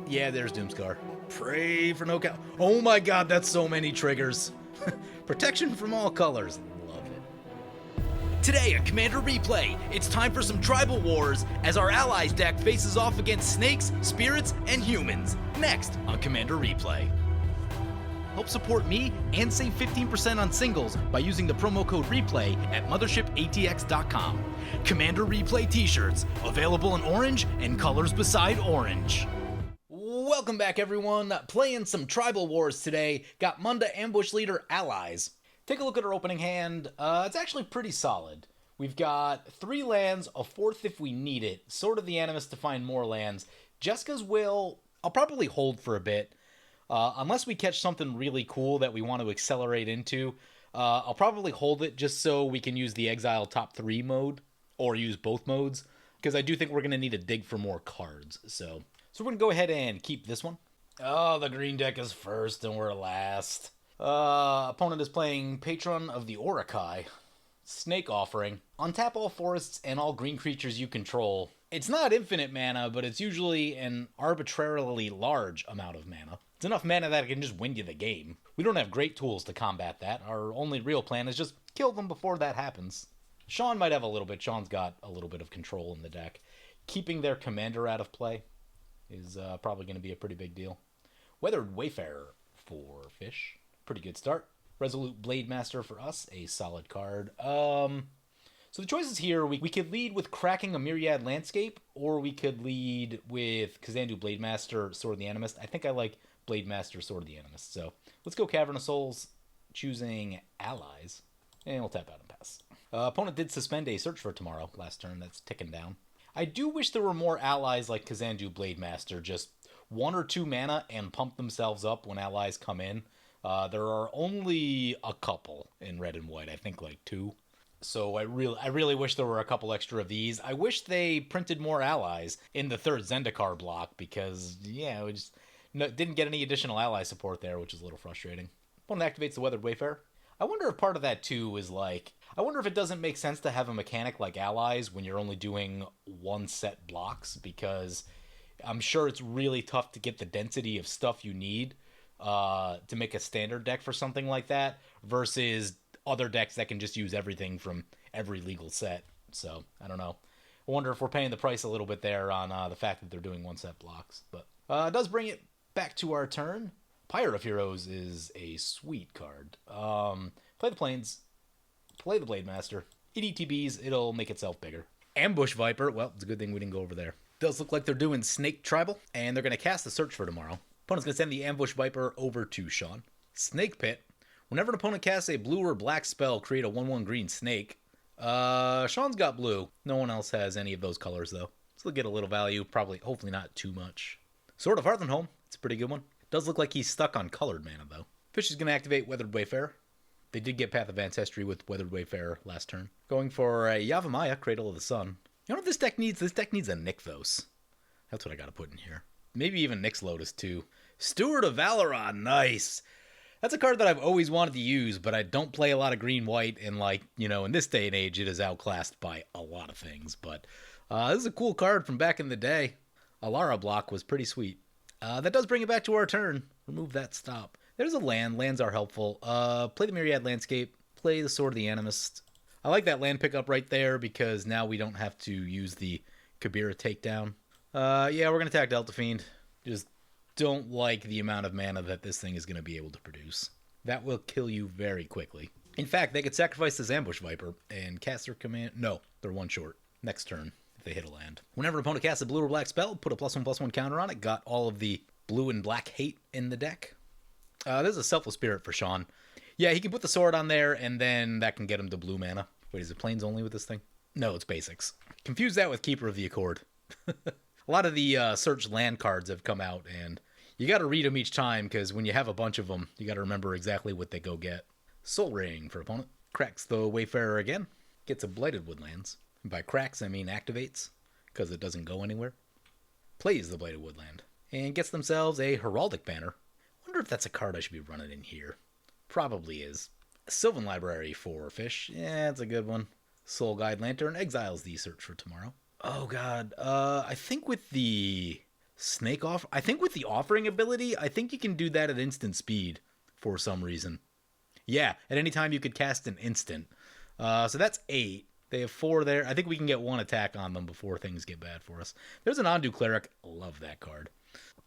Yeah, there's Doomscar. Pray for no count. Oh my god, that's so many triggers. Protection from all colors. Love it. Today on Commander Replay, it's time for some tribal wars as our allies deck faces off against snakes, spirits, and humans. Next on Commander Replay. Help support me and save 15% on singles by using the promo code REPLAY at mothershipaTX.com. Commander Replay t-shirts, available in orange and colors beside orange. Welcome back, everyone. Playing some Tribal Wars today. Got Munda Ambush Leader Allies. Take a look at our opening hand. It's actually pretty solid. We've got 3 lands, a 4th if we need it, Sword of the Animus to find more lands. Jessica's Will, I'll probably hold for a bit. Unless we catch something really cool that we want to accelerate into, I'll probably hold it just so we can use the Exile top 3 mode, or use both modes, because I do think we're going to need to dig for more cards. So we're going to go ahead and keep this one. Oh, the green deck is first and we're last. Opponent is playing Patron of the Orochi. Snake Offering. Untap all forests and all green creatures you control. It's not infinite mana, but it's usually an arbitrarily large amount of mana. It's enough mana that it can just win you the game. We don't have great tools to combat that. Our only real plan is just kill them before that happens. Sean might have a little bit. Sean's got a little bit of control in the deck. Keeping their commander out of play is probably going to be a pretty big deal. Weathered Wayfarer for fish. Pretty good start. Resolute Blade Master for us. A solid card. So the choices here, we could lead with Cracking a Myriad Landscape, or we could lead with Kazandu Blade Master, Sword of the Animist. I think I like Blade Master, Sword of the Animist. So let's go Cavern of Souls, choosing Allies. And we'll tap out and pass. Opponent did suspend a Search for Tomorrow last turn. That's ticking down. I do wish there were more allies like Kazandu Blade Master, just 1 or 2 mana and pump themselves up when allies come in. There are only a couple in red and white, I think like 2. So I really wish there were a couple extra of these. I wish they printed more allies in the 3rd Zendikar block because, yeah, we just didn't get any additional ally support there, which is a little frustrating. Opponent activates the Weathered Wayfarer. I wonder if part of that, too, is like... I wonder if it doesn't make sense to have a mechanic like allies when you're only doing 1 set blocks, because I'm sure it's really tough to get the density of stuff you need to make a standard deck for something like that, versus other decks that can just use everything from every legal set. So, I don't know. I wonder if we're paying the price a little bit there on the fact that they're doing 1 set blocks. But it does bring it back to our turn. Pyre of Heroes is a sweet card. Play the Plains, play the Blade Master. EDTBs, it'll make itself bigger. Ambush Viper, well, it's a good thing we didn't go over there. Does look like they're doing Snake Tribal, and they're going to cast the Search for Tomorrow. Opponent's going to send the Ambush Viper over to Sean. Snake Pit. Whenever an opponent casts a blue or black spell, create a 1/1 green snake. Sean's got blue. No one else has any of those colors, though. So they'll get a little value, probably, hopefully not too much. Sword of Hearthenholm, it's a pretty good one. Does look like he's stuck on colored mana, though. Fish is going to activate Weathered Wayfarer. They did get Path of Ancestry with Weathered Wayfarer last turn. Going for a Yavimaya, Cradle of the Sun. You know what this deck needs? This deck needs a Nykthos. That's what I got to put in here. Maybe even Nyx Lotus, too. Steward of Valoron, nice! That's a card that I've always wanted to use, but I don't play a lot of green-white, and like, you know, in this day and age, it is outclassed by a lot of things. But this is a cool card from back in the day. Alara block was pretty sweet. That does bring it back to our turn. Remove that stop. There's a land. Lands are helpful. Play the Myriad Landscape. Play the Sword of the Animist. I like that land pickup right there because now we don't have to use the Kabira takedown. Yeah, we're going to attack Delta Fiend. Just don't like the amount of mana that this thing is going to be able to produce. That will kill you very quickly. In fact, they could sacrifice this Ambush Viper and cast their command. No, they're 1 short. Next turn, if they hit a land. Whenever an opponent casts a blue or black spell, put a +1/+1 counter on it. Got all of the blue and black hate in the deck. This is a Selfless Spirit for Sean. Yeah, he can put the sword on there, and then that can get him to blue mana. Wait, is it plains only with this thing? No, it's basics. Confuse that with Keeper of the Accord. A lot of the search land cards have come out, and you got to read them each time, because when you have a bunch of them, you got to remember exactly what they go get. Soul Ring for opponent. Cracks the Wayfarer again. Gets a Blighted Woodlands. And by cracks, I mean activates, because it doesn't go anywhere. Plays the Blighted Woodland. And gets themselves a Heraldic Banner. Wonder if that's a card I should be running in here. Probably is. Sylvan Library for fish. Yeah, it's a good one. Soul Guide Lantern exiles the Search for Tomorrow. Oh god. I think with the Snake off. I think with the offering ability, I think you can do that at instant speed for some reason. Yeah, at any time you could cast an instant. So that's 8. They have 4 there. I think we can get 1 attack on them before things get bad for us. There's an Ondu Cleric. Love that card.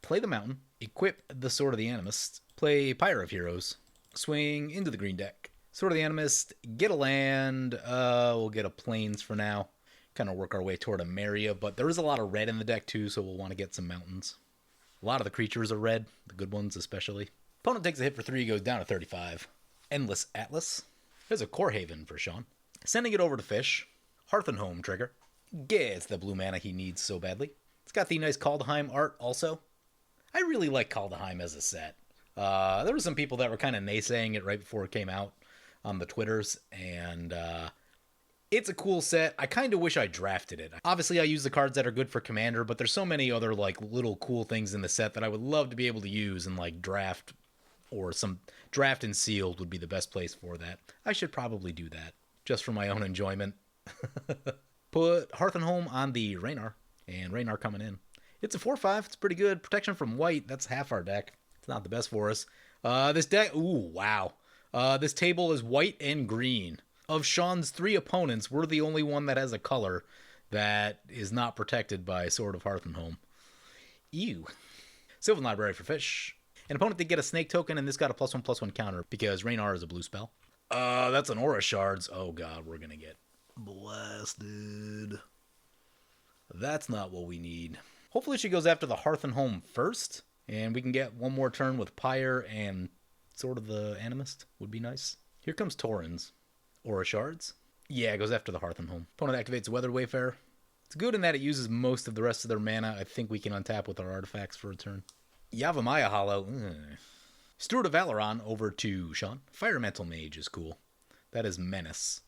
Play the Mountain. Equip the Sword of the Animist. Play Pyre of Heroes. Swing into the green deck. Sword of the Animist. Get a land. We'll get a Plains for now. Kind of work our way toward a Maria, but there is a lot of red in the deck too, so we'll want to get some mountains. A lot of the creatures are red, the good ones especially. Opponent takes a hit for 3, goes down to 35. Endless Atlas. There's a Core Haven for Sean. Sending it over to Fish. Hearth and Home trigger. Gets the blue mana he needs so badly. It's got the nice Kaldheim art also. I really like Kaldheim as a set. There were some people that were kind of naysaying it right before it came out on the Twitters, and it's a cool set. I kind of wish I drafted it. Obviously, I use the cards that are good for Commander, but there's so many other like little cool things in the set that I would love to be able to use in like draft, or some draft and sealed would be the best place for that. I should probably do that just for my own enjoyment. Put Hearth and Home on the Ranar, and Ranar coming in. It's a 4/5. It's pretty good. Protection from white. That's half our deck. It's not the best for us. This deck. Ooh, wow. This table is white and green. Of Sean's 3 opponents, we're the only one that has a color that is not protected by Sword of Hearth and Home. Ew. Sylvan Library for Fish. An opponent did get a snake token, and this got a +1/+1 counter because Ranar is a blue spell. That's an Aura Shards. Oh god, we're gonna get blasted. That's not what we need. Hopefully she goes after the Hearth and Home first, and we can get one more turn with Pyre and Sword of the Animist. Would be nice. Here comes Torens. Aura Shards. Yeah, it goes after the Hearth and Home. Opponent activates Weather Wayfarer. It's good in that it uses most of the rest of their mana. I think we can untap with our artifacts for a turn. Yavimaya Hollow. Steward of Valoron over to Sean. Firemental Mage is cool. That is Menace.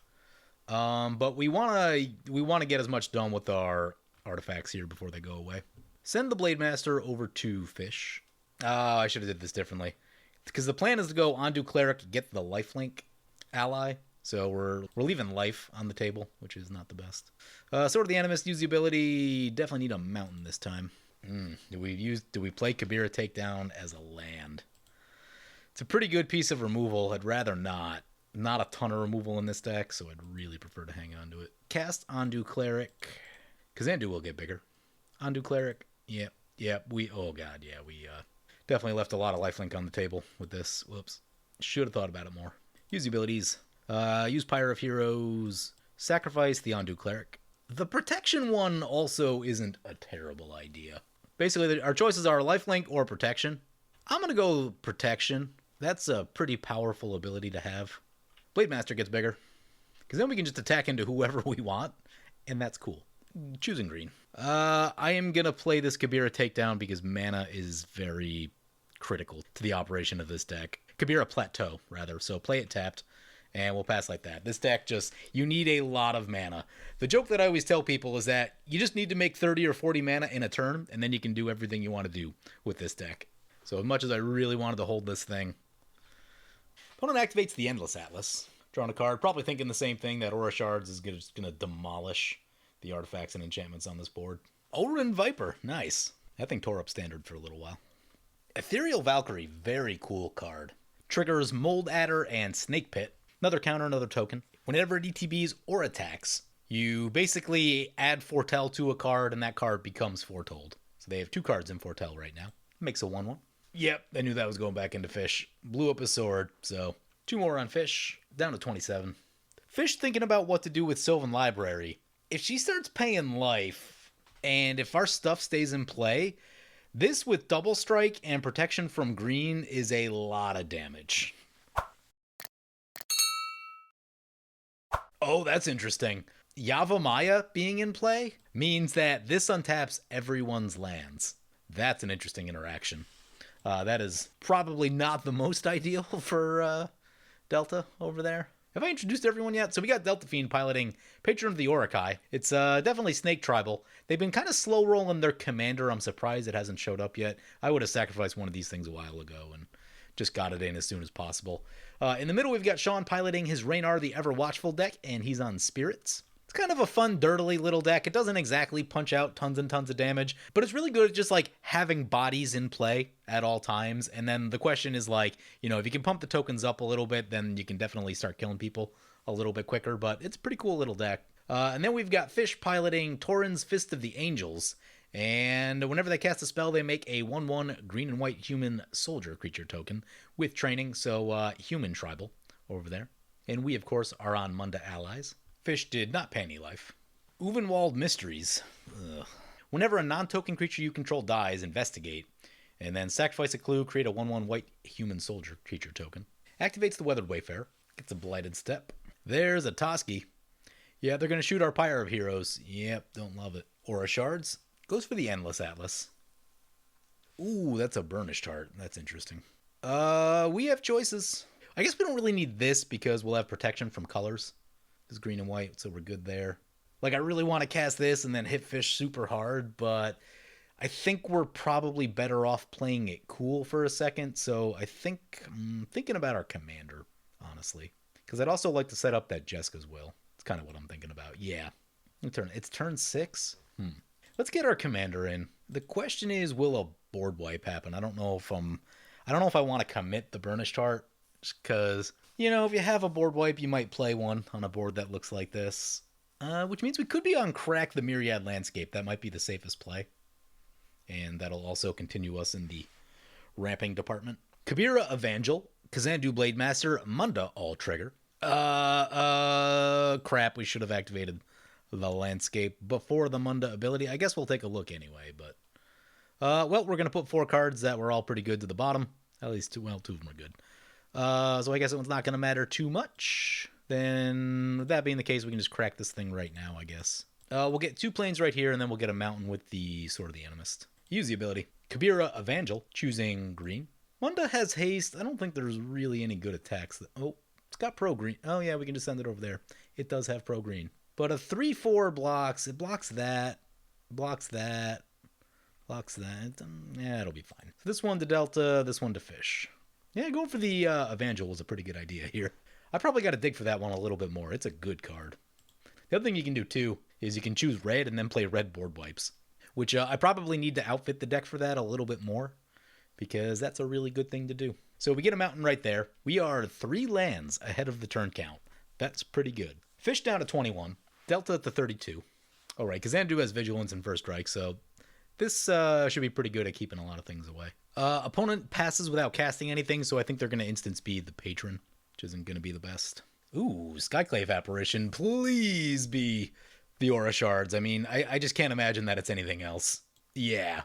But we wanna get as much done with our artifacts here before they go away. Send the Blade Master over to Fish. I should have did this differently. Because the plan is to go Ondu Cleric, get the lifelink ally. So we're leaving life on the table, which is not the best. Sword of the Animist, use the ability. Definitely need a mountain this time. Do we play Kabira Takedown as a land? It's a pretty good piece of removal. I'd rather not. Not a ton of removal in this deck, so I'd really prefer to hang on to it. Cast Ondu Cleric. Because Andu will get bigger. Ondu Cleric. Yeah, we definitely left a lot of lifelink on the table with this. Whoops. Should have thought about it more. Use the abilities. Use Pyre of Heroes. Sacrifice the Ondu Cleric. The protection one also isn't a terrible idea. Basically, our choices are lifelink or protection. I'm going to go protection. That's a pretty powerful ability to have. Blade Master gets bigger. Because then we can just attack into whoever we want. And that's cool. Choosing green. I am going to play this Kabira Takedown because mana is very critical to the operation of this deck. Kabira Plateau, rather. So play it tapped. And we'll pass like that. This deck just, you need a lot of mana. The joke that I always tell people is that you just need to make 30 or 40 mana in a turn, and then you can do everything you want to do with this deck. So as much as I really wanted to hold this thing. Opponent activates the Endless Atlas. Drawing a card, probably thinking the same thing, that Aura Shards is just going to demolish the artifacts and enchantments on this board. Orin Viper, nice. That thing tore up standard for a little while. Ethereal Valkyrie, very cool card. Triggers Mold Adder and Snake Pit. Another counter, another token. Whenever it ETBs or attacks, you basically add Foretell to a card, and that card becomes Foretold. So they have 2 cards in Foretell right now. Makes a 1/1. Yep, I knew that was going back into Fish. Blew up his sword, so 2 more on Fish. Down to 27. Fish thinking about what to do with Sylvan Library. If she starts paying life, and if our stuff stays in play, this with Double Strike and protection from green is a lot of damage. Oh, that's interesting. Yavimaya being in play means that this untaps everyone's lands. That's an interesting interaction. That is probably not the most ideal for Delta over there. Have I introduced everyone yet? So we got Delta Fiend piloting Patron of the Orochi. It's definitely Snake Tribal. They've been kind of slow rolling their commander. I'm surprised it hasn't showed up yet. I would have sacrificed one of these things a while ago and just got it in as soon as possible. In the middle, we've got Sean piloting his Ranar the Ever Watchful deck, and he's on Spirits. It's kind of a fun, dirtily little deck. It doesn't exactly punch out tons and tons of damage, but it's really good at just like having bodies in play at all times. And then the question is like, if you can pump the tokens up a little bit, then you can definitely start killing people a little bit quicker, but it's a pretty cool little deck. And then we've got Fish piloting Torens, Fist of the Angels. And whenever they cast a spell, they make a 1/1 green and white human soldier creature token with training, so human tribal over there. And we, of course, are on Munda allies. Fish did not pay any life. Uvenwald Mysteries. Ugh. Whenever a non-token creature you control dies, investigate, and then sacrifice a clue, create a 1/1 white human soldier creature token. Activates the Weathered Wayfarer. Gets a Blighted Step. There's a Toski. Yeah, they're going to shoot our Pyre of Heroes. Yep, don't love it. Aura Shards. Goes for the Endless Atlas. Ooh, that's a Burnished Heart. That's interesting. We have choices. I guess we don't really need this because we'll have protection from colors. It's green and white, so we're good there. Like, I really want to cast this and then hit Fish super hard, but I think we're probably better off playing it cool for a second, so I think I'm thinking about our commander, honestly. Because I'd also like to set up that Jeska's Will. It's kind of what I'm thinking about. Yeah. It's turn 6? Let's get our commander in. The question is, will a board wipe happen? I don't know if I want to commit the Burnished Heart, because if you have a board wipe, you might play one on a board that looks like this. Which means we could be on Crack the Myriad Landscape. That might be the safest play. And that'll also continue us in the ramping department. Kabira Evangel, Kazandu Blade Master, Munda all trigger. Crap, we should have activated the landscape before the Munda ability. I guess we'll take a look anyway, but... we're going to put 4 cards that were all pretty good to the bottom. At least 2 of them are good. So I guess it one's not going to matter too much. Then, with that being the case, we can just crack this thing right now, I guess. We'll get 2 planes right here, and then we'll get a mountain with the Sword of the Animist. Use the ability. Kabira Evangel, choosing green. Munda has haste. I don't think there's really any good attacks. Oh, it's got pro green. Oh yeah, we can just send it over there. It does have pro green. But a 3/4 blocks. It blocks that. Blocks that. Blocks that. Yeah, it'll be fine. So this one to Delta, this one to Fish. Yeah, going for the Evangel was a pretty good idea here. I probably got to dig for that one a little bit more. It's a good card. The other thing you can do, too, is you can choose red and then play red board wipes, which I probably need to outfit the deck for that a little bit more, because that's a really good thing to do. So we get a mountain right there. We are 3 lands ahead of the turn count. That's pretty good. Fish down to 21. Delta at the 32. All right, Kazandu has Vigilance and First Strike, so this should be pretty good at keeping a lot of things away. Opponent passes without casting anything, so I think they're going to instant speed the Patron, which isn't going to be the best. Ooh, Skyclave Apparition, please be the Aura Shards. I mean, I just can't imagine that it's anything else. Yeah,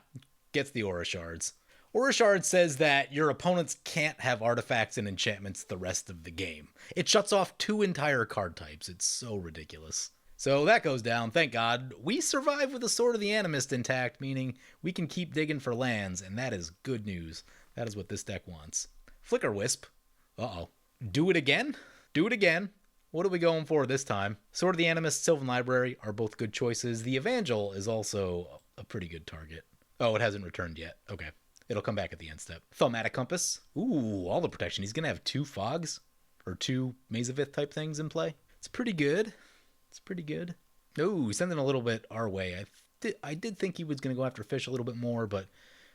gets the Aura Shards. Aura Shards says that your opponents can't have artifacts and enchantments the rest of the game. It shuts off 2 entire card types. It's so ridiculous. So that goes down, thank God. We survive with the Sword of the Animist intact, meaning we can keep digging for lands, and that is good news. That is what this deck wants. Flicker Wisp. Uh-oh. Do it again? Do it again. What are we going for this time? Sword of the Animist, Sylvan Library are both good choices. The Evangel is also a pretty good target. Oh, it hasn't returned yet. Okay. It'll come back at the end step. Thaumatic Compass. Ooh, all the protection. He's going to have 2 Fogs, or 2 Mazavith type things in play. It's pretty good. It's pretty good. Oh, he's sending a little bit our way. I did think he was going to go after Fish a little bit more, but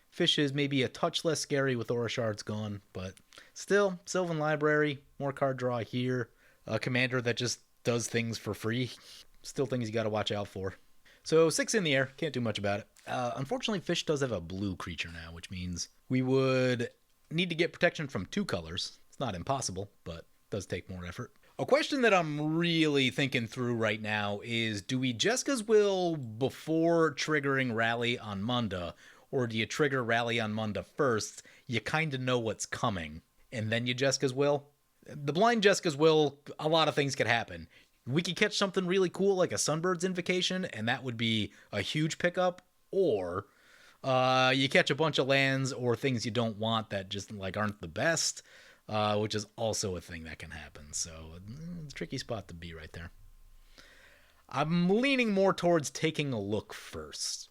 Fish is maybe a touch less scary with Aura Shards gone. But still, Sylvan Library, more card draw here. A commander that just does things for free. Still things you got to watch out for. So 6 in the air. Can't do much about it. Unfortunately, Fish does have a blue creature now, which means we would need to get protection from 2 colors. It's not impossible, but does take more effort. A question that I'm really thinking through right now is, do we Jeska's Will before triggering Rally on Munda, or do you trigger Rally on Munda first? You kind of know what's coming, and then you Jeska's Will? The blind Jeska's Will, a lot of things could happen. We could catch something really cool like a Sunbird's Invocation, and that would be a huge pickup, or you catch a bunch of lands or things you don't want that just like aren't the best. Which is also a thing that can happen. So, it's a tricky spot to be right there. I'm leaning more towards taking a look first.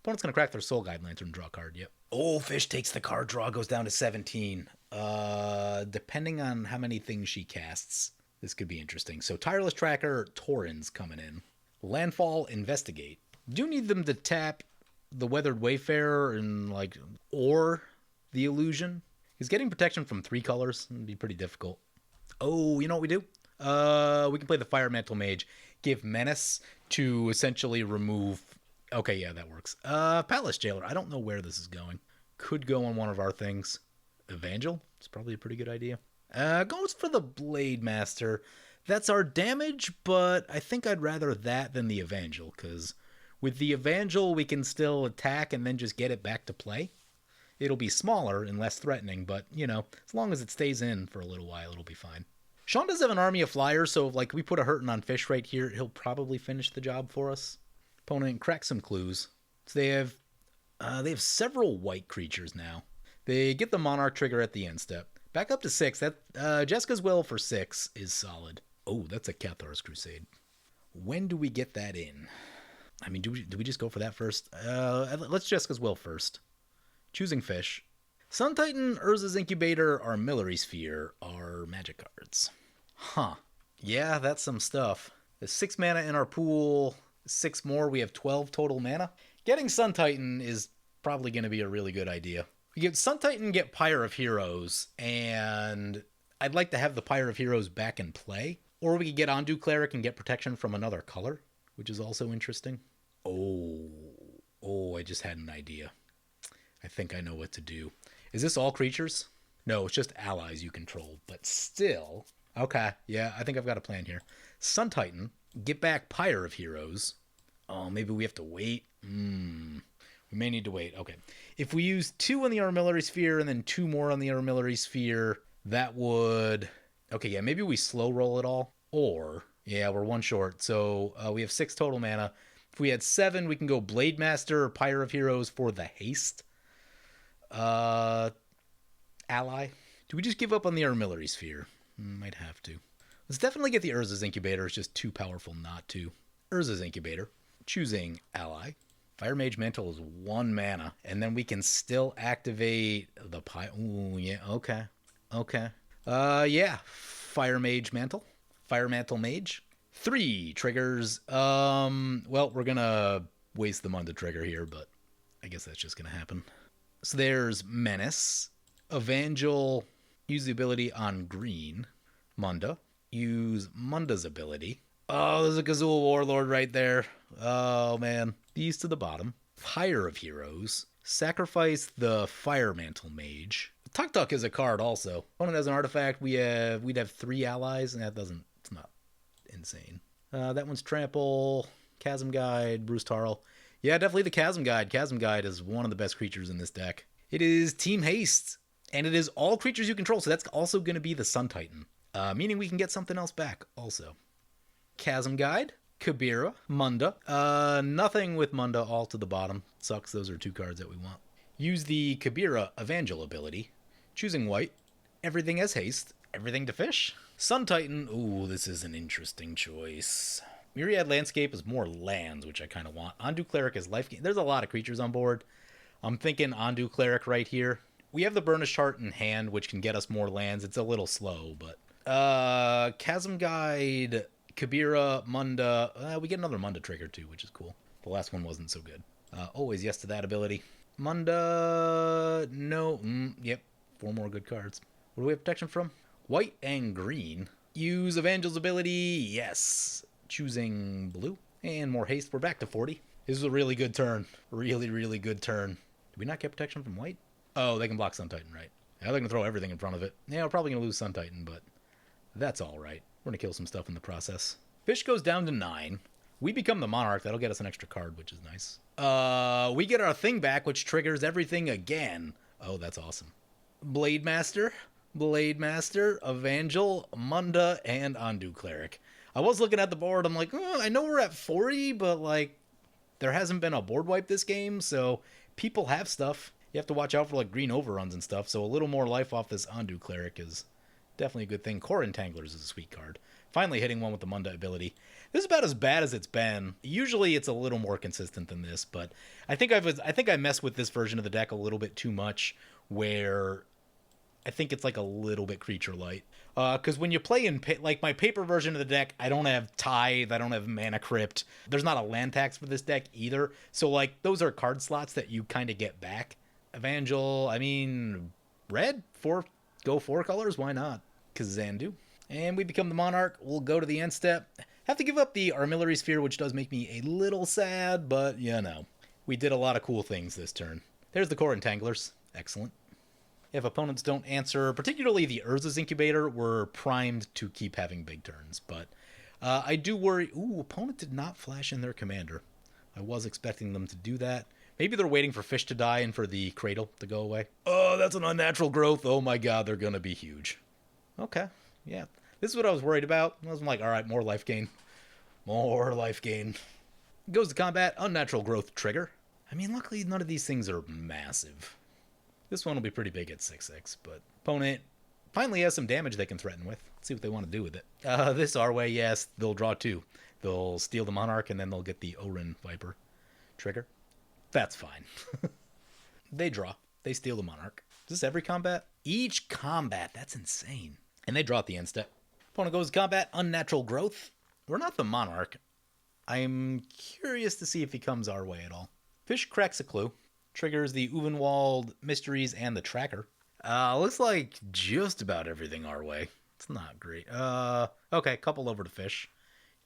Opponent's going to crack their Soul Guide Lantern, draw a card, yep. Oh, Fish takes the card draw, goes down to 17. Depending on how many things she casts. This could be interesting. So Tireless Tracker, Torens coming in. Landfall, Investigate. Do need them to tap the Weathered Wayfarer and like, or the Illusion. He's getting protection from 3 colors. It'd be pretty difficult. Oh, you know what we do? We can play the Fire Mantle Mage. Give Menace to essentially remove... Okay, yeah, that works. Palace Jailer. I don't know where this is going. Could go on one of our things. Evangel? It's probably a pretty good idea. Goes for the Blade Master. That's our damage, but I think I'd rather that than the Evangel, because with the Evangel, we can still attack and then just get it back to play. It'll be smaller and less threatening, but, you know, as long as it stays in for a little while, it'll be fine. Sean does have an army of flyers, so if, like, we put a hurting on Fish right here, he'll probably finish the job for us. Opponent cracks some clues. So they have several white creatures now. They get the Monarch trigger at the end step. Back up to 6. That Jessica's Will for 6 is solid. Oh, that's a Cathar's Crusade. When do we get that in? I mean, do we just go for that first? Let's Jessica's Will first. Choosing Fish. Sun Titan, Urza's Incubator, Armillary Sphere are magic cards. Huh. Yeah, that's some stuff. There's 6 mana in our pool. 6 more. We have 12 total mana. Getting Sun Titan is probably going to be a really good idea. We get Sun Titan, get Pyre of Heroes, and I'd like to have the Pyre of Heroes back in play. Or we could get Ondu Cleric and get protection from another color, which is also interesting. Oh, I just had an idea. I think I know what to do. Is this all creatures? No, it's just allies you control, but still. Okay, yeah, I think I've got a plan here. Sun Titan, get back Pyre of Heroes. Oh, maybe we have to wait. We may need to wait. Okay. If we use 2 on the Armillary Sphere and then 2 more on the Armillary Sphere, that would... Okay, yeah, maybe we slow roll it all. Or, yeah, we're 1 short. So we have 6 total mana. If we had 7, we can go Blade Master or Pyre of Heroes for the haste. Ally. Do we just give up on the Armillary Sphere? Might have to. Let's definitely get the Urza's Incubator. It's just too powerful not to. Urza's Incubator. Choosing Ally. Fire Mage Mantle is 1 mana, and then we can still activate the Ooh, yeah, okay. Yeah. Fire Mage Mantle. Fire Mantle Mage. 3 triggers. Well, we're gonna waste the Munda trigger here, but I guess that's just gonna happen. So there's Menace. Evangel. Use the ability on green. Munda. Use Munda's ability. Oh, there's a Gazul Warlord right there. Oh, man. These to the bottom. Pyre of Heroes. Sacrifice the Fire Mantle Mage. Tuk Tuk is a card also. Opponent has an artifact. We'd have 3 allies, and it's not insane. That one's Trample, Chasm Guide, Bruce Tarl. Yeah, definitely the Chasm Guide. Chasm Guide is one of the best creatures in this deck. It is Team Haste, and it is all creatures you control, so that's also going to be the Sun Titan. Meaning we can get something else back also. Chasm Guide, Kabira, Munda. Nothing with Munda all to the bottom. Sucks, those are 2 cards that we want. Use the Kabira Evangel ability. Choosing white. Everything as haste. Everything to fish. Sun Titan. Ooh, this is an interesting choice. Myriad Landscape is more lands, which I kind of want. Ondu Cleric is life gain. There's a lot of creatures on board. I'm thinking Ondu Cleric right here. We have the Burnished Heart in hand, which can get us more lands. It's a little slow, but... Chasm Guide... Kabira, Munda. We get another Munda trigger too, which is cool. The last one wasn't so good. Always yes to that ability. Munda. No. Yep. 4 more good cards. What do we have protection from? White and green. Use Evangel's ability. Yes. Choosing blue. And more haste. We're back to 40. This is a really good turn. Really, really good turn. Did we not get protection from white? Oh, they can block Sun Titan, right? Yeah, they're going to throw everything in front of it. Yeah, we're probably going to lose Sun Titan, but that's all right. We're going to kill some stuff in the process. Fish goes down to 9. We become the Monarch. That'll get us an extra card, which is nice. We get our thing back, which triggers everything again. Oh, that's awesome. Blade Master, Evangel, Munda, and Ondu Cleric. I was looking at the board. I'm like, I know we're at 40, but, like, there hasn't been a board wipe this game, so people have stuff. You have to watch out for, like, green overruns and stuff, so a little more life off this Ondu Cleric is... definitely a good thing. Core Entanglers is a sweet card. Finally hitting one with the Munda ability. This is about as bad as it's been. Usually it's a little more consistent than this, but I think I messed with this version of the deck a little bit too much, where I think it's like a little bit creature light. Because when you play in, like my paper version of the deck, I don't have Tithe, I don't have Mana Crypt. There's not a land tax for this deck either. So like those are card slots that you kind of get back. Evangel, I mean, red, go 4 colors, why not? Kazandu. And we become the Monarch. We'll go to the end step. Have to give up the Armillary Sphere, which does make me a little sad, but you know. We did a lot of cool things this turn. There's the Core Entanglers. Excellent. If opponents don't answer, particularly the Urza's Incubator, we're primed to keep having big turns. But I do worry... Ooh, opponent did not flash in their commander. I was expecting them to do that. Maybe they're waiting for Fish to die and for the Cradle to go away. Oh, that's an unnatural growth. Oh my god, they're going to be huge. Okay, yeah. This is what I was worried about. I was like, alright, more life gain. More life gain. Goes to combat, unnatural growth trigger. I mean, luckily none of these things are massive. This one will be pretty big at 6/6, but opponent finally has some damage they can threaten with. Let's see what they want to do with it. This our way, yes, they'll draw 2. They'll steal the Monarch, and then they'll get the Orin Viper trigger. That's fine. They draw. They steal the Monarch. Is this every combat? Each combat. That's insane. And they draw at the end step. Opponent goes to combat, unnatural growth. We're not the Monarch. I'm curious to see if he comes our way at all. Fish cracks a clue. Triggers the Uvenwald, Mysteries, and the Tracker. Looks like just about everything our way. It's not great. Okay, couple over to Fish.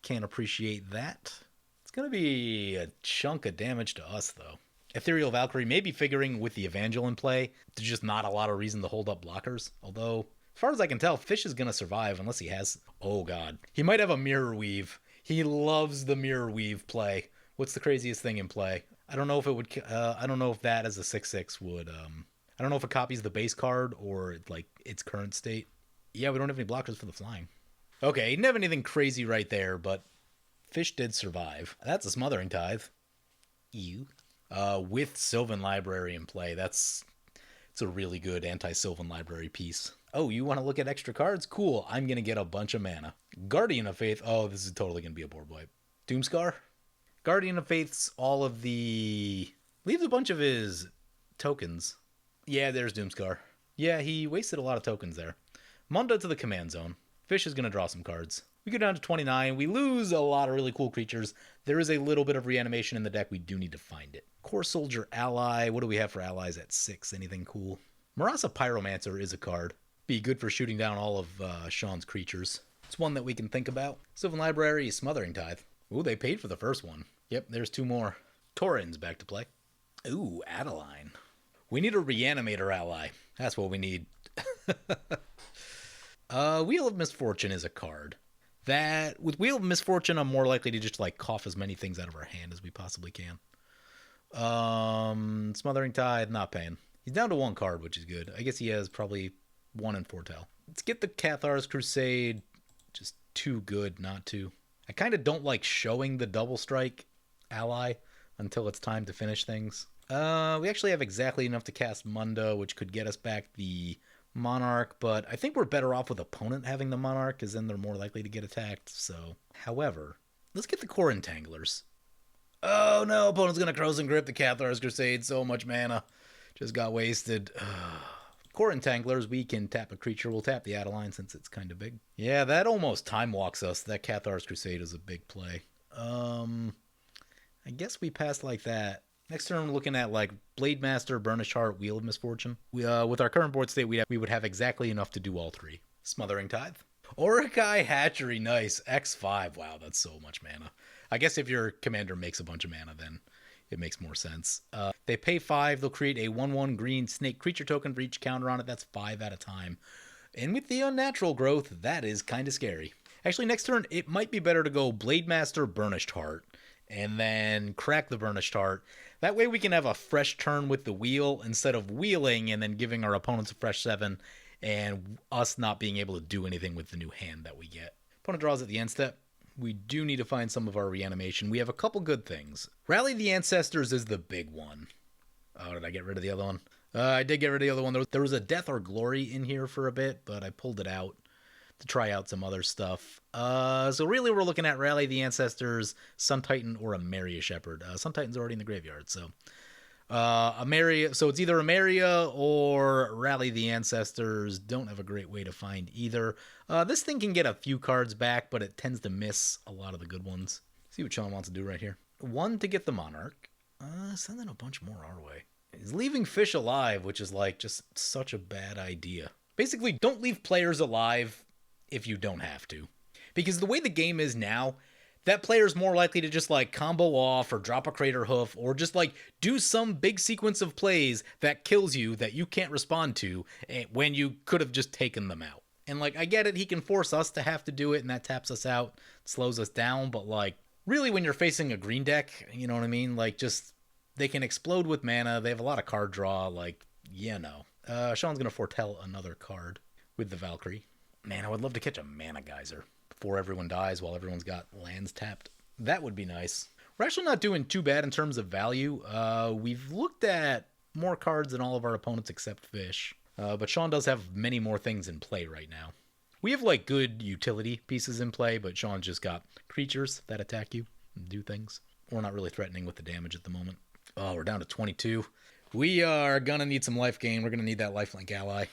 Can't appreciate that. It's going to be a chunk of damage to us, though. Ethereal Valkyrie may be figuring with the Evangel in play. There's just not a lot of reason to hold up blockers. Although, as far as I can tell, Fish is going to survive unless he has... Oh, God. He might have a Mirror Weave. He loves the Mirror Weave play. What's the craziest thing in play? I don't know if it would... I don't know if that as a 6/6 would... I don't know if it copies the base card or, like, its current state. Yeah, we don't have any blockers for the flying. Okay, didn't have anything crazy right there, but Fish did survive. That's a Smothering Tithe. Ew. With Sylvan Library in play. It's a really good anti-Sylvan Library piece. Oh, you want to look at extra cards? Cool, I'm going to get a bunch of mana. Guardian of Faith. Oh, this is totally going to be a board wipe. Doomscar? Guardian of Faith's all of the... Leaves a bunch of his tokens. Yeah, there's Doomscar. Yeah, he wasted a lot of tokens there. Munda to the command zone. Fish is going to draw some cards. We go down to 29. We lose a lot of really cool creatures. There is a little bit of reanimation in the deck. We do need to find it. Core Soldier Ally. What do we have for allies at 6? Anything cool? Marasa Pyromancer is a card. Be good for shooting down all of Sean's creatures. It's one that we can think about. Sylvan Library, Smothering Tithe. Ooh, they paid for the first one. Yep, there's 2 more. Torens back to play. Ooh, Adeline. We need a Reanimator ally. That's what we need. Wheel of Misfortune is a card. That, with Wheel of Misfortune, I'm more likely to just, like, cough as many things out of our hand as we possibly can. Smothering Tithe, not paying. He's down to 1 card, which is good. I guess he has probably 1 in Foretell. Let's get the Cathar's Crusade. Just too good not to. I kind of don't like showing the double strike ally until it's time to finish things. We actually have exactly enough to cast Munda, which could get us back the Monarch, but I think we're better off with opponent having the Monarch, because then they're more likely to get attacked, so... However, let's get the Core Entanglers. Oh no, opponent's gonna Crows and Grip the Cathar's Crusade, so much mana. Just got wasted. Core Entanglers, we can tap a creature. We'll tap the Adeline since it's kind of big. Yeah, that almost time walks us. That Cathar's Crusade is a big play. I guess we pass like that. Next turn, we're looking at like Blade Master, Burnished Heart, Wheel of Misfortune. With our current board state, we would have exactly enough to do all 3. Smothering Tithe. Orochi Hatchery, nice. X5, wow, that's so much mana. I guess if your commander makes a bunch of mana, then it makes more sense. They pay 5, they'll create a 1/1 green snake creature token for each counter on it. That's 5 at a time. And with the unnatural growth, that is kind of scary. Actually, next turn, it might be better to go Blade Master, Burnished Heart, and then crack the Burnished Heart. That way we can have a fresh turn with the wheel instead of wheeling and then giving our opponents a fresh 7 and us not being able to do anything with the new hand that we get. Opponent draws at the end step. We do need to find some of our reanimation. We have a couple good things. Rally the Ancestors is the big one. Oh, did I get rid of the other one? I did get rid of the other one. There was a Death or Glory in here for a bit, but I pulled it out to try out some other stuff. So really we're looking at Rally the Ancestors, Sun Titan, or a Maria Shepherd. Sun Titan's already in the graveyard, so... So it's either Ameria or Rally the Ancestors. Don't have a great way to find either. This thing can get a few cards back, but it tends to miss a lot of the good ones. See what Sean wants to do right here. 1 to get the Monarch. Sending a bunch more our way. He's leaving fish alive, which is like just such a bad idea. Basically, don't leave players alive if you don't have to. Because the way the game is now, that player's more likely to just like combo off or drop a Crater Hoof or just like do some big sequence of plays that kills you that you can't respond to when you could have just taken them out. And like, I get it, he can force us to have to do it and that taps us out, slows us down, but like, really when you're facing a green deck, you know what I mean? Like just, they can explode with mana, they have a lot of card draw, like, Sean's gonna foretell another card with the Valkyrie. Man, I would love to catch a Mana Geyser before everyone dies while everyone's got lands tapped. That would be nice. We're actually not doing too bad in terms of value. We've looked at more cards than all of our opponents except Fish. But Sean does have many more things in play right now. We have like good utility pieces in play, but Sean's just got creatures that attack you and do things. We're not really threatening with the damage at the moment. Oh, we're down to 22. We are gonna need some life gain. We're gonna need that lifelink ally.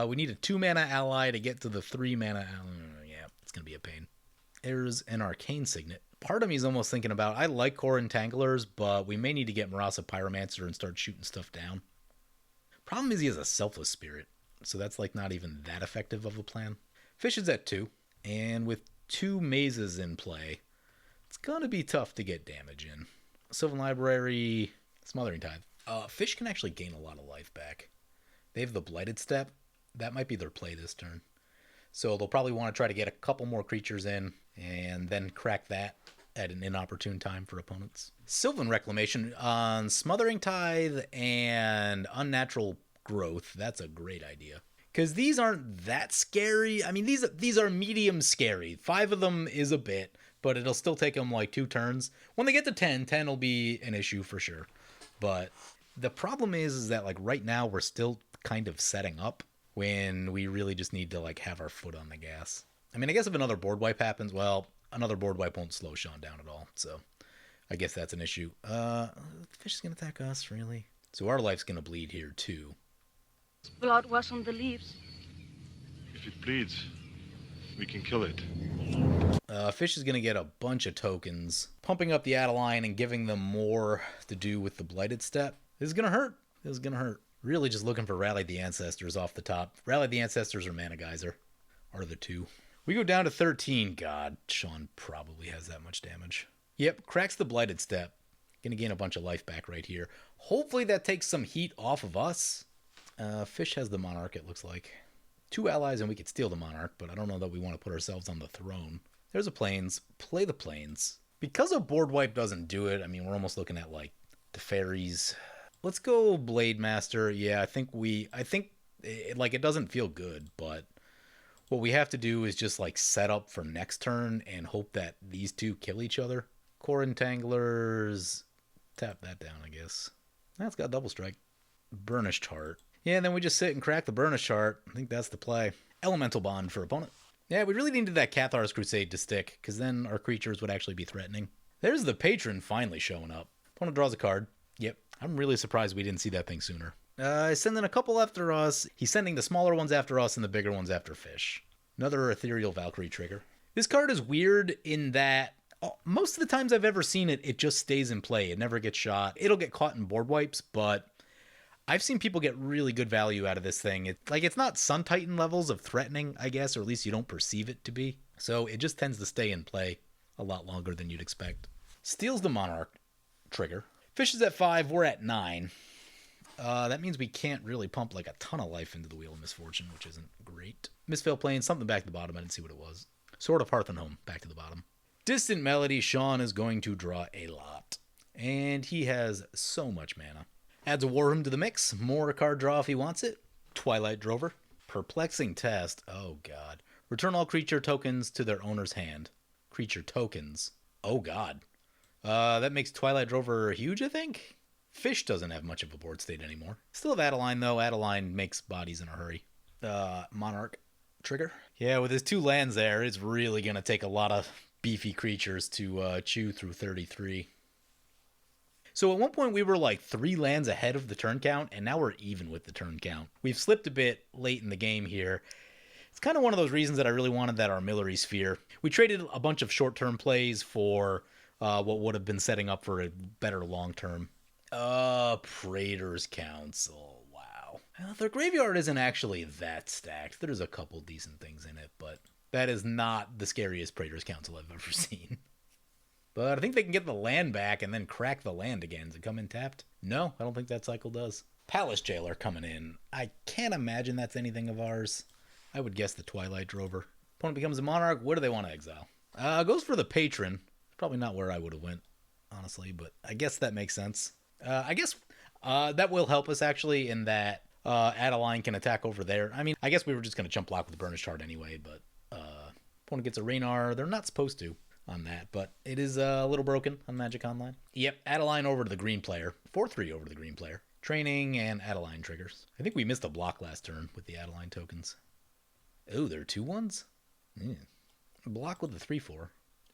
We need a 2-mana ally to get to the 3-mana ally. Yeah, it's going to be a pain. There's an Arcane Signet. Part of me is almost thinking about, I like Core Entanglers, but we may need to get Marasa Pyromancer and start shooting stuff down. Problem is he has a Selfless Spirit, so that's like not even that effective of a plan. Fish is at 2, and with 2 mazes in play, it's going to be tough to get damage in. Sylvan Library, Smothering Tithe. Fish can actually gain a lot of life back. They have the Blighted Step. That might be their play this turn. So they'll probably want to try to get a couple more creatures in and then crack that at an inopportune time for opponents. Sylvan Reclamation on Smothering Tithe and Unnatural Growth. That's a great idea. Because these aren't that scary. I mean, these are medium scary. 5 of them is a bit, but it'll still take them like 2 turns. When they get to 10 will be an issue for sure. But the problem is that like right now we're still kind of setting up when we really just need to like have our foot on the gas. I mean, I guess if another board wipe happens, well, another board wipe won't slow Sean down at all. So I guess that's an issue. Fish is going to attack us, really? So our life's going to bleed here too. Blood was on the leaves. If it bleeds, we can kill it. Fish is going to get a bunch of tokens, pumping up the Adeline and giving them more to do with the Blighted Step. This is going to hurt. This is going to hurt. Really just looking for Rally the Ancestors off the top. Rally the Ancestors or Mana Geyser are the 2. We go down to 13. God, Sean probably has that much damage. Yep, cracks the Blighted Step. Gonna gain a bunch of life back right here. Hopefully that takes some heat off of us. Fish has the Monarch, it looks like. 2 allies and we could steal the Monarch, but I don't know that we want to put ourselves on the throne. There's a Plains. Play the Plains. Because a board wipe doesn't do it, I mean, we're almost looking at like the fairies. Let's go Blade Master. Yeah, I think it doesn't feel good, but what we have to do is just like set up for next turn and hope that these 2 kill each other. Core Entanglers, tap that down, I guess. That's got double strike. Burnished Heart. Yeah, and then we just sit and crack the Burnished Heart. I think that's the play. Elemental Bond for opponent. Yeah, we really needed that Cathar's Crusade to stick, because then our creatures would actually be threatening. There's the Patron finally showing up. Opponent draws a card. Yep. I'm really surprised we didn't see that thing sooner. He's sending a couple after us. He's sending the smaller ones after us and the bigger ones after Fish. Another Ethereal Valkyrie trigger. This card is weird in that most of the times I've ever seen it, it just stays in play. It never gets shot. It'll get caught in board wipes, but I've seen people get really good value out of this thing. It's not Sun Titan levels of threatening, I guess, or at least you don't perceive it to be. So it just tends to stay in play a lot longer than you'd expect. Steals the Monarch trigger. Fish is at 5, we're at 9. That means we can't really pump like a ton of life into the Wheel of Misfortune, which isn't great. Misfail Plane, something back to the bottom, I didn't see what it was. Sword of Hearth and Home, back to the bottom. Distant Melody, Sean is going to draw a lot. And he has so much mana. Adds a War Room to the mix, more card draw if he wants it. Twilight Drover. Perplexing Test, oh god. Return all creature tokens to their owner's hand. Creature tokens, oh god. That makes Twilight Drover huge, I think? Fish doesn't have much of a board state anymore. Still have Adeline, though. Adeline makes bodies in a hurry. Monarch trigger. Yeah, with his 2 lands there, it's really going to take a lot of beefy creatures to chew through 33. So at one point we were like 3 lands ahead of the turn count, and now we're even with the turn count. We've slipped a bit late in the game here. It's kind of one of those reasons that I really wanted that Armillary Sphere. We traded a bunch of short-term plays for what would have been setting up for a better long-term. Praetor's Council. Wow. Their graveyard isn't actually that stacked. There's a couple decent things in it, but that is not the scariest Praetor's Council I've ever seen. But I think they can get the land back and then crack the land again. Does it come in tapped? No, I don't think that cycle does. Palace Jailer coming in. I can't imagine that's anything of ours. I would guess the Twilight Drover. Opponent becomes a Monarch. What do they want to exile? Goes for the Patron. Probably not where I would have went, honestly, but I guess that makes sense. I guess that will help us, actually, in that Adeline can attack over there. I mean, I guess we were just going to jump block with the Burnished Heart anyway, but opponent gets a Ranar. They're not supposed to on that, but it is a little broken on Magic Online. Yep, Adeline over to the green player. 4-3 over to the green player. Training and Adeline triggers. I think we missed a block last turn with the Adeline tokens. Oh, there are 2-1s? Block with the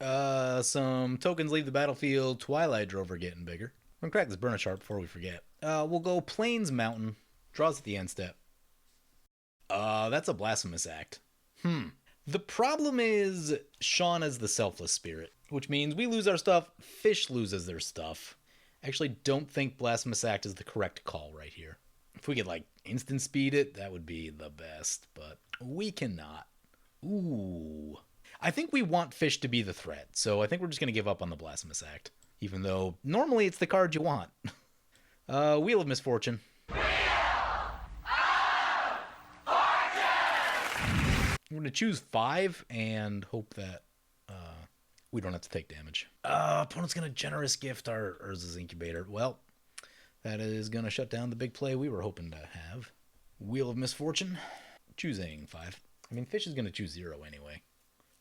3-4. Some tokens leave the battlefield. Twilight Drover getting bigger. I'm gonna crack this Burnished Heart before we forget. We'll go Plains Mountain. Draws at the end step. That's a Blasphemous Act. The problem is Sean is the Selfless Spirit, which means we lose our stuff, Fish loses their stuff. Actually, don't think Blasphemous Act is the correct call right here. If we could, like, instant speed it, that would be the best, but we cannot. Ooh. I think we want Fish to be the threat, so I think we're just going to give up on the Blasphemous Act, even though normally it's the card you want. Wheel of Misfortune. I'm going to choose 5 and hope that we don't have to take damage. Opponent's going to Generous Gift our Urza's Incubator. Well, that is going to shut down the big play we were hoping to have. Wheel of Misfortune. Choosing 5. I mean, Fish is going to choose 0 anyway.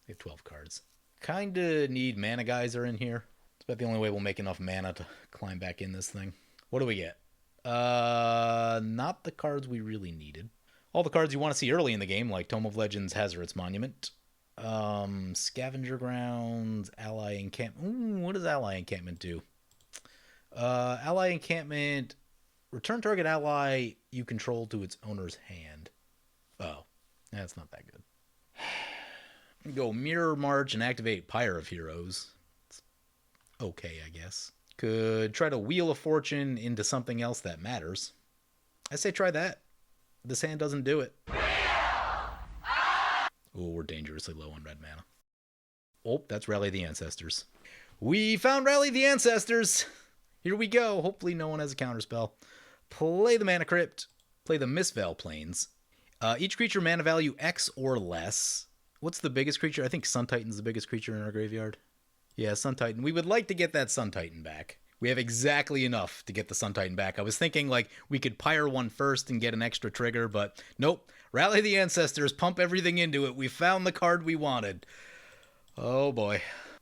We have 12 cards. Kind of need Mana Geyser in here. It's about the only way we'll make enough mana to climb back in this thing. What do we get? Not the cards we really needed. All the cards you want to see early in the game, like Tome of Legends, Hazard's Monument. Scavenger Grounds, Ally Encampment. What does Ally Encampment do? Ally Encampment, return target ally you control to its owner's hand. Oh, that's not that good. Go Mirror March and activate Pyre of Heroes. It's okay, I guess. Could try to Wheel of Fortune into something else that matters. I say try that. This hand doesn't do it. Oh, we're dangerously low on red mana. Oh, that's Rally the Ancestors. We found Rally the Ancestors! Here we go. Hopefully no one has a counterspell. Play the Mana Crypt. Play the Mistveil Plains. Each creature mana value X or less. What's the biggest creature? I think Sun Titan's the biggest creature in our graveyard. Yeah, Sun Titan. We would like to get that Sun Titan back. We have exactly enough to get the Sun Titan back. I was thinking, like, we could Pyre one first and get an extra trigger, but nope. Rally the Ancestors, pump everything into it. We found the card we wanted. Oh, boy.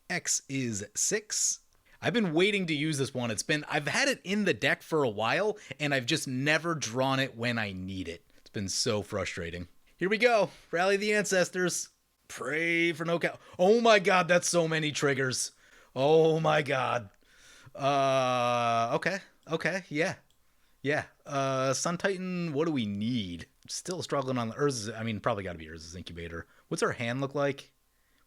X is 6. I've been waiting to use this one. I've had it in the deck for a while, and I've just never drawn it when I need it. It's been so frustrating. Here we go. Rally the Ancestors. Pray for no count. Oh my god, that's so many triggers. Oh my god. Okay, yeah. Sun Titan, what do we need? Still struggling on the Urza's, I mean, probably gotta be Urza's Incubator. What's our hand look like?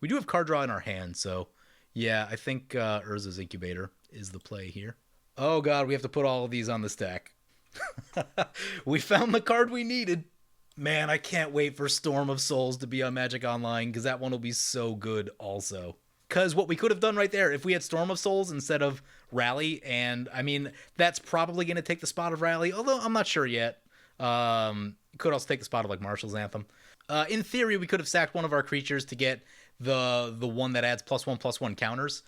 We do have card draw in our hand, so yeah, I think Urza's Incubator is the play here. Oh god, we have to put all of these on the stack. We found the card we needed. Man, I can't wait for Storm of Souls to be on Magic Online, because that one will be so good also. Because what we could have done right there, if we had Storm of Souls instead of Rally, and I mean, that's probably going to take the spot of Rally, although I'm not sure yet. Could also take the spot of like Marshall's Anthem. In theory, we could have sacked one of our creatures to get the one that adds +1/+1 counters.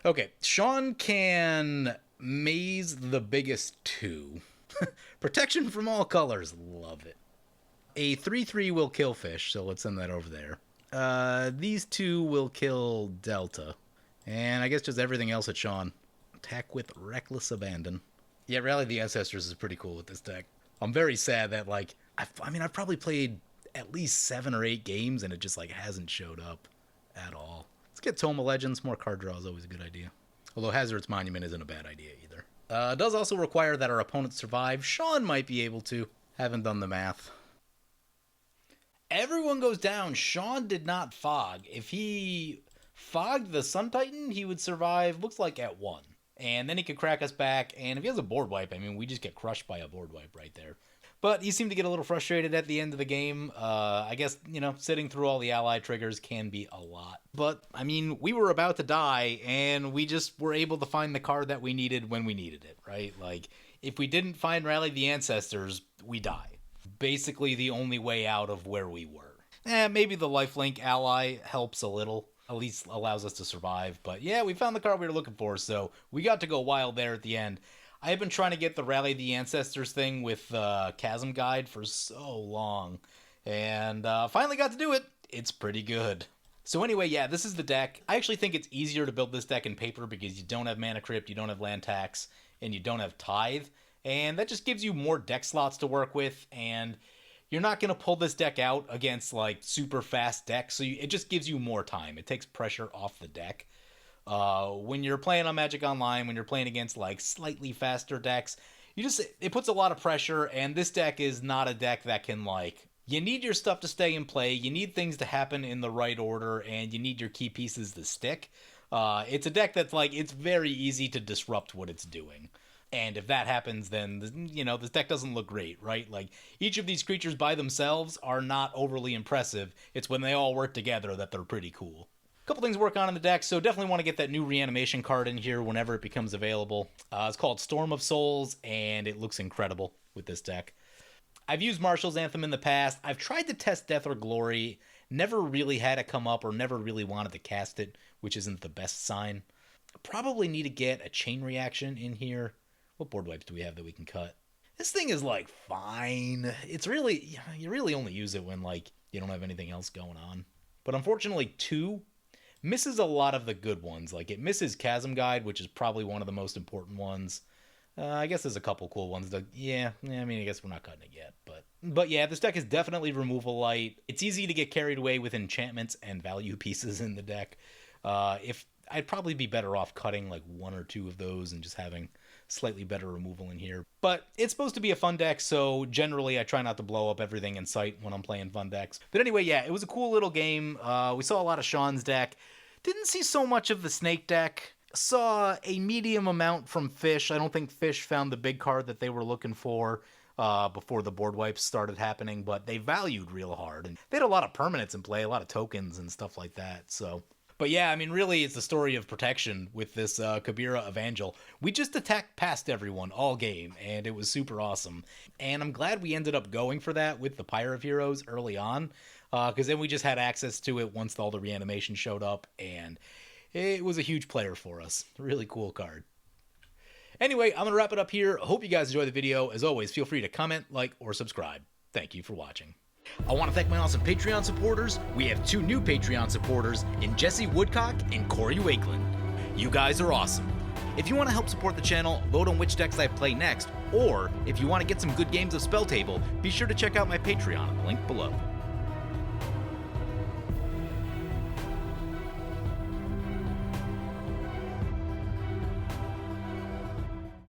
Okay, Sean can maze the biggest 2. Protection from all colors, love it. A 3/3 will kill Fish, so let's send that over there. These 2 will kill Delta. And I guess just everything else at Sean. Attack with Reckless Abandon. Yeah, Rally the Ancestors is pretty cool with this deck. I'm very sad that, like, I mean, I've probably played at least 7 or 8 games, and it just like hasn't showed up at all. Let's get Tome of Legends. More card draw is always a good idea. Although Hazard's Monument isn't a bad idea either. It does also require that our opponents survive. Sean might be able to. Haven't done the math. Everyone goes down. Sean did not fog. If he fogged the Sun Titan, he would survive, looks like at 1. And then he could crack us back. And if he has a board wipe, I mean, we just get crushed by a board wipe right there. But he seemed to get a little frustrated at the end of the game. I guess, you know, sitting through all the ally triggers can be a lot. But, I mean, we were about to die, and we just were able to find the card that we needed when we needed it, right? Like, if we didn't find Rally the Ancestors, we die. Basically the only way out of where we were. Maybe the lifelink ally helps a little. At least allows us to survive. But yeah, we found the card we were looking for, so we got to go wild there at the end. I have been trying to get the Rally the Ancestors thing with Chasm Guide for so long. And finally got to do it. It's pretty good. So anyway, yeah, this is the deck. I actually think it's easier to build this deck in paper because you don't have Mana Crypt, you don't have Land Tax, and you don't have Tithe. And that just gives you more deck slots to work with, and you're not going to pull this deck out against, like, super fast decks, so it just gives you more time. It takes pressure off the deck. When you're playing on Magic Online, when you're playing against, like, slightly faster decks, it puts a lot of pressure, and this deck is not a deck that can, like... You need your stuff to stay in play, you need things to happen in the right order, and you need your key pieces to stick. It's a deck that's, like, it's very easy to disrupt what it's doing. And if that happens, then, you know, this deck doesn't look great, right? Like, each of these creatures by themselves are not overly impressive. It's when they all work together that they're pretty cool. A couple things to work on in the deck, so definitely want to get that new reanimation card in here whenever it becomes available. It's called Storm of Souls, and it looks incredible with this deck. I've used Marshall's Anthem in the past. I've tried to test Death or Glory. Never really had it come up or never really wanted to cast it, which isn't the best sign. Probably need to get a Chain Reaction in here. What board wipes do we have that we can cut? This thing is, like, fine. It's really... You really only use it when, like, you don't have anything else going on. But unfortunately, 2 misses a lot of the good ones. Like, it misses Chasm Guide, which is probably one of the most important ones. I guess there's a couple cool ones. I mean, I guess we're not cutting it yet. But yeah, this deck is definitely removal light. It's easy to get carried away with enchantments and value pieces in the deck. I'd probably be better off cutting, like, 1 or 2 of those and just having slightly better removal in here. But it's supposed to be a fun deck, so generally I try not to blow up everything in sight when I'm playing fun decks. But anyway, yeah, it was a cool little game. We saw a lot of Sean's deck. Didn't see so much of the Snake deck. Saw a medium amount from Fish. I don't think Fish found the big card that they were looking for before the board wipes started happening, but they valued real hard. And they had a lot of permanents in play, a lot of tokens and stuff like that, so... But yeah, I mean, really, it's the story of protection with this Kabira Evangel. We just attacked past everyone all game, and it was super awesome. And I'm glad we ended up going for that with the Pyre of Heroes early on, because then we just had access to it once all the reanimation showed up, and it was a huge player for us. Really cool card. Anyway, I'm going to wrap it up here. I hope you guys enjoyed the video. As always, feel free to comment, like, or subscribe. Thank you for watching. I want to thank my awesome Patreon supporters. We have 2 new Patreon supporters in Jesse Woodcock and Corey Wakeland. You guys are awesome. If you want to help support the channel, vote on which decks I play next, or if you want to get some good games of Spell Table, be sure to check out my Patreon, link below.